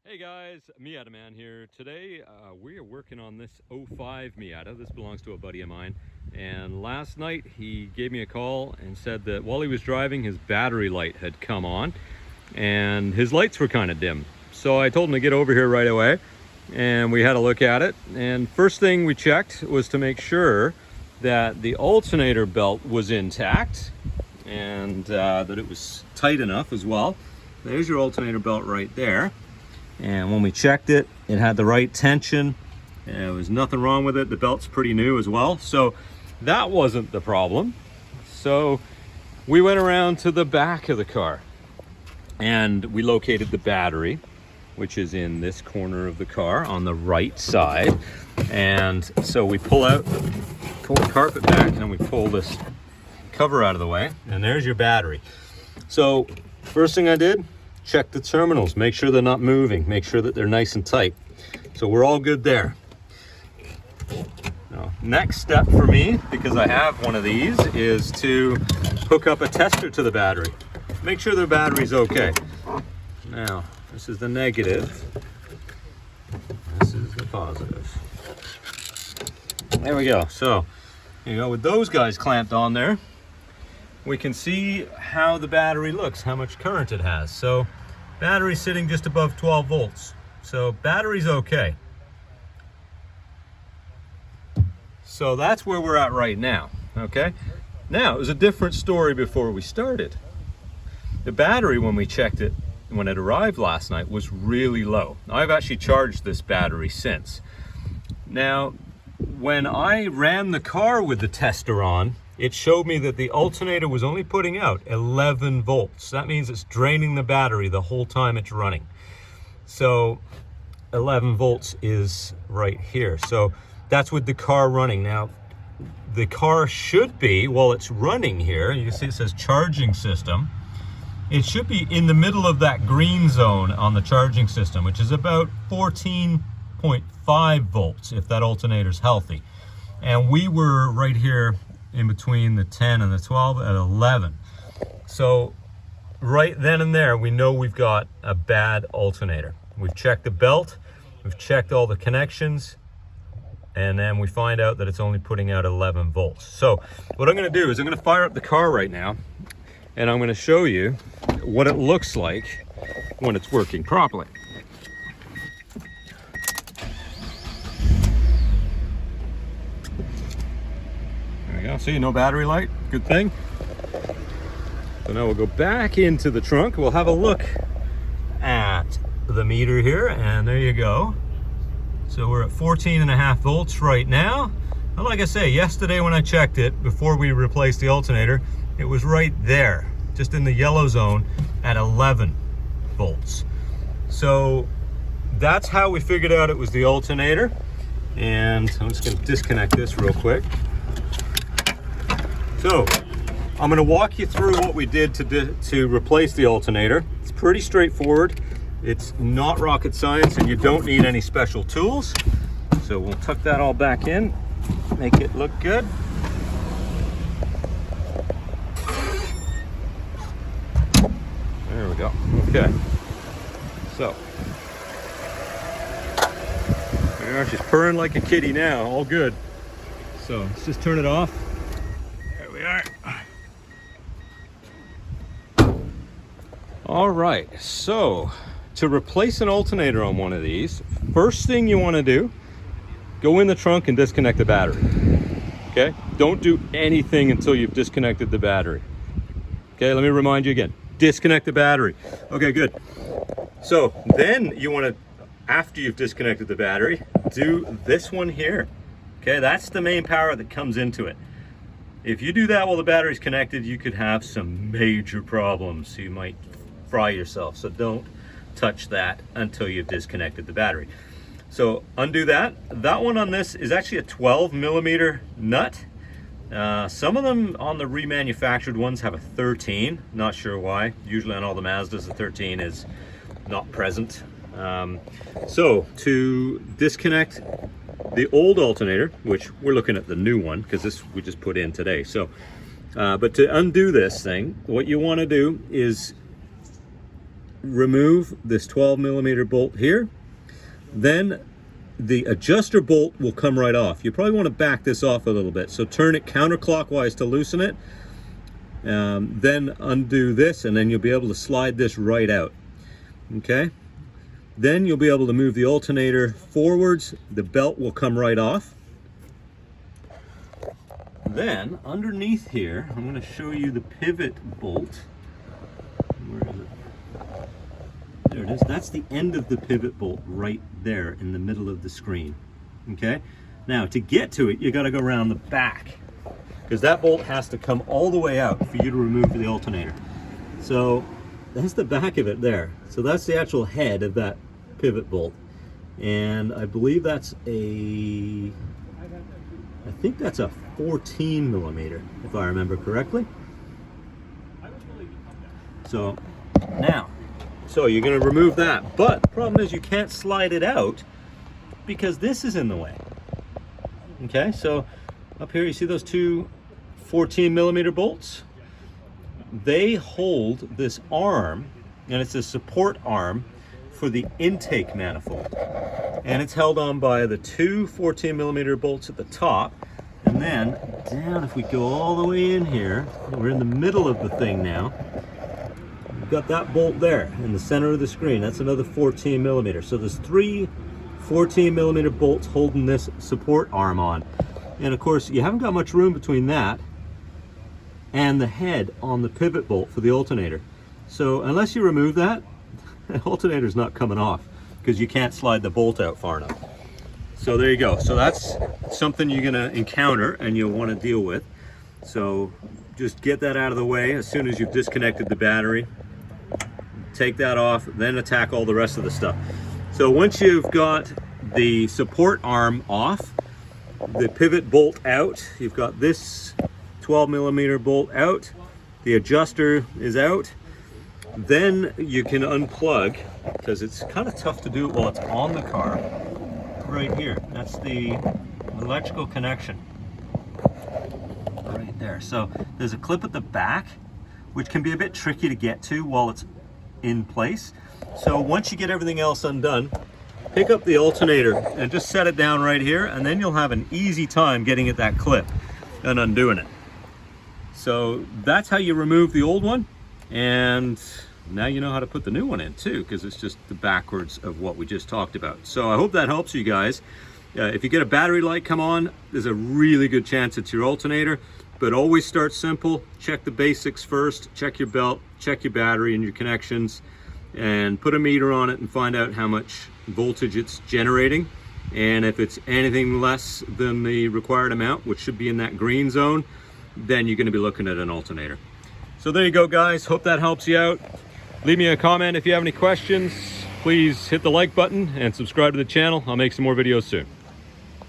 Hey guys, Miata Man here. Today we are working on this '05 Miata. This belongs to a buddy of mine. And last night he gave me a call and said that while he was driving, his battery light had come on and his lights were kind of dim. So I told him to get over here right away and we had a look at it. And first thing we checked was to make sure that the alternator belt was intact and that it was tight enough as well. There's your alternator belt right there. And when we checked it, it had the right tension. There was nothing wrong with it. The belt's pretty new as well. So that wasn't the problem. So we went around to the back of the car and we located the battery, which is in this corner of the car on the right side. And so we pull the carpet back and we pull this cover out of the way, and there's your battery. So first thing I did, check the terminals, make sure they're not moving, make sure that they're nice and tight. So we're all good there. Now, next step for me, because I have one of these, is to hook up a tester to the battery. Make sure the battery's okay. Now, this is the negative. This is the positive. There we go. So, with those guys clamped on there, we can see how the battery looks, how much current it has. So battery's sitting just above 12 volts. So battery's okay. So that's where we're at right now, okay? Now, it was a different story before we started. The battery, when we checked it, when it arrived last night, was really low. I've actually charged this battery since. Now, when I ran the car with the tester on, it showed me that the alternator was only putting out 11 volts. That means it's draining the battery the whole time it's running. So 11 volts is right here. So that's with the car running. Now, the car should be, while it's running here, you can see it says charging system. It should be in the middle of that green zone on the charging system, which is about 14.5 volts if that alternator's healthy. And we were right here in between the 10 and the 12 at 11. So right then and there, we know we've got a bad alternator. We've checked the belt, we've checked all the connections, and then we find out that it's only putting out 11 volts. So what I'm gonna do is I'm gonna fire up the car right now, and I'm gonna show you what it looks like when it's working properly. See, no battery light, good thing. So now we'll go back into the trunk. We'll have a look at the meter here, and there you go. So we're at 14.5 volts right now. And like I say, yesterday when I checked it, before we replaced the alternator, it was right there, just in the yellow zone at 11 volts. So that's how we figured out it was the alternator. And I'm just gonna disconnect this real quick. So, I'm going to walk you through what we did to replace the alternator. It's pretty straightforward. It's not rocket science, and you don't need any special tools. So we'll tuck that all back in, make it look good. There we go. Okay. So, there we are. She's purring like a kitty now. All good. So, let's just turn it off. All right, so to replace an alternator on one of these, first thing you want to do, go in the trunk and disconnect the battery. Okay, don't do anything until you've disconnected the battery. Okay, let me remind you again, disconnect the battery. Okay, good. So then you want to, after you've disconnected the battery, do this one here. Okay, that's the main power that comes into it. If you do that while the battery's connected, you could have some major problems. You might fry yourself, so don't touch that until you've disconnected the battery. So undo that. That one on this is actually a 12 millimeter nut. Some of them on the remanufactured ones have a 13, not sure why. Usually on all the Mazdas, the 13 is not present. So to disconnect the old alternator, which we're looking at the new one because this we just put in today. So, but to undo this thing, what you want to do is remove this 12mm bolt here, then the adjuster bolt will come right off. You probably want to back this off a little bit. So turn it counterclockwise to loosen it. Then undo this, and then you'll be able to slide this right out. Okay? Then you'll be able to move the alternator forwards. The belt will come right off. Then underneath here, I'm going to show you the pivot bolt. Where is it? There it is. That's the end of the pivot bolt right there in the middle of the screen. Okay? Now to get to it, you got to go around the back, because that bolt has to come all the way out for you to remove the alternator. So that's the back of it there. So that's the actual head of that pivot bolt. And I believe that's I think that's a 14mm, if I remember correctly. So now, so you're going to remove that, but the problem is you can't slide it out because this is in the way. Okay, so up here you see those two 14mm bolts? They hold this arm, and it's a support arm for the intake manifold. And it's held on by the two 14mm bolts at the top. And then down, if we go all the way in here, we're in the middle of the thing now. We've got that bolt there in the center of the screen. That's another 14mm. So there's three 14mm bolts holding this support arm on. And of course, you haven't got much room between that and the head on the pivot bolt for the alternator. So unless you remove that, the alternator's not coming off because you can't slide the bolt out far enough. So there you go. So that's something you're gonna encounter and you'll want to deal with. So just get that out of the way as soon as you've disconnected the battery. Take that off, then attack all the rest of the stuff. So once you've got the support arm off, the pivot bolt out, you've got this 12mm bolt out, the adjuster is out, then you can unplug, because it's kind of tough to do it while it's on the car. Right here, that's the electrical connection right there. So there's a clip at the back which can be a bit tricky to get to while it's in place. So once you get everything else undone, pick up the alternator and just set it down right here, and then you'll have an easy time getting at that clip and undoing it. So that's how you remove the old one, and now you know how to put the new one in too, because it's just the backwards of what we just talked about. So I hope that helps you guys. If you get a battery light come on, there's a really good chance it's your alternator, but always start simple. Check the basics first, check your belt, check your battery and your connections, and put a meter on it and find out how much voltage it's generating. And if it's anything less than the required amount, which should be in that green zone, then you're going to be looking at an alternator. So there you go, guys. Hope that helps you out. Leave me a comment if you have any questions. Please hit the like button and subscribe to the channel. I'll make some more videos soon.